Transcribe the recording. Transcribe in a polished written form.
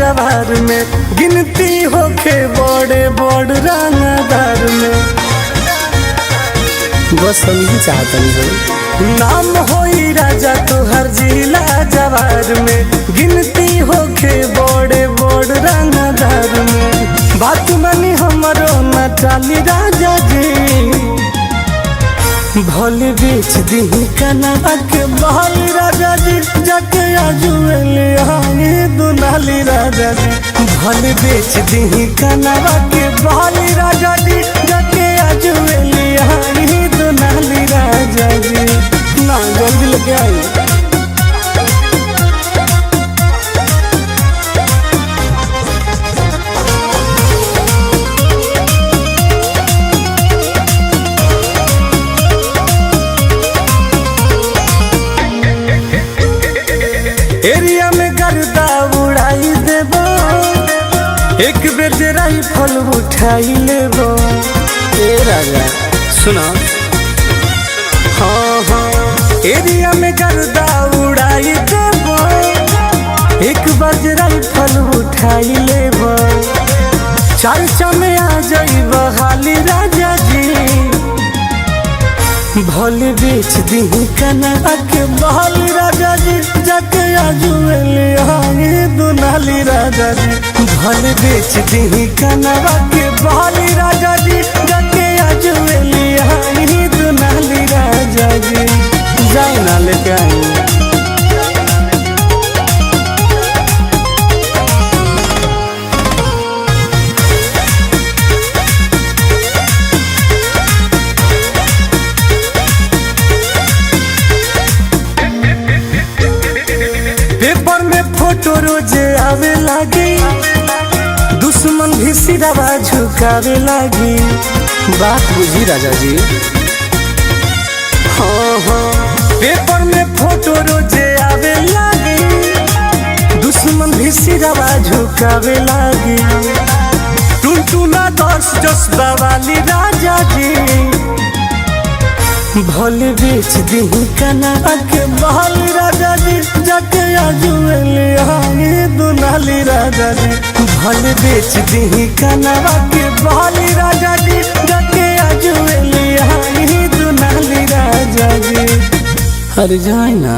जवार में गिनती होके बड़े बड़ रंगदार में बस हम ही चाहतनी हो नाम होई राजा तोहर जिला जवार में गिनती होके बड़े बड़ रंगदार में बात मानी हमरो न चाली राजा जी भले बेच दी कनवा के बहल राजा जी जाके आजुए दुनाली राजा जी भले बेच दी कनवा के बहल राजा जी जाके आजुए दुनाली राजा जी ना जल्दी लेके आई एरिया में गर्दा उड़ाई देबो एक बेर जे राइफल उठाई लेबो ए राजा सुना हाँ हाँ एरिया में गर्दा उड़ाई देबो एक बार जे राइफल उठाई लेबो चर्चा में आ जाइबो हाली राजा जी भले बेच दी कनवा के बहल राजा जी जाके आजुए दुनाली राजा जी भले बेच दी कनवा के बहल राजा जी जाके आजुए दुनाली राजा जी जाए ना लेके आई पेपर में फोटो रोजे आवे लागी दुश्मन भी सिरवा झुकावे लागी बात बुझी राजा जी हाँ हाँ पेपर में फोटो रोजे आवे लागी दुश्मन भी सिरवा झुकावे लागी टुनटुना दर्श जज्बा वाली राजा जी भले बेच दी कनवा के बहल राजा जी जाके आजुए दुनाली राजा जी भले बेच दी कनवा के बहल राजा जी जाके आजुए दुनाली राजा जी हर जाए ना।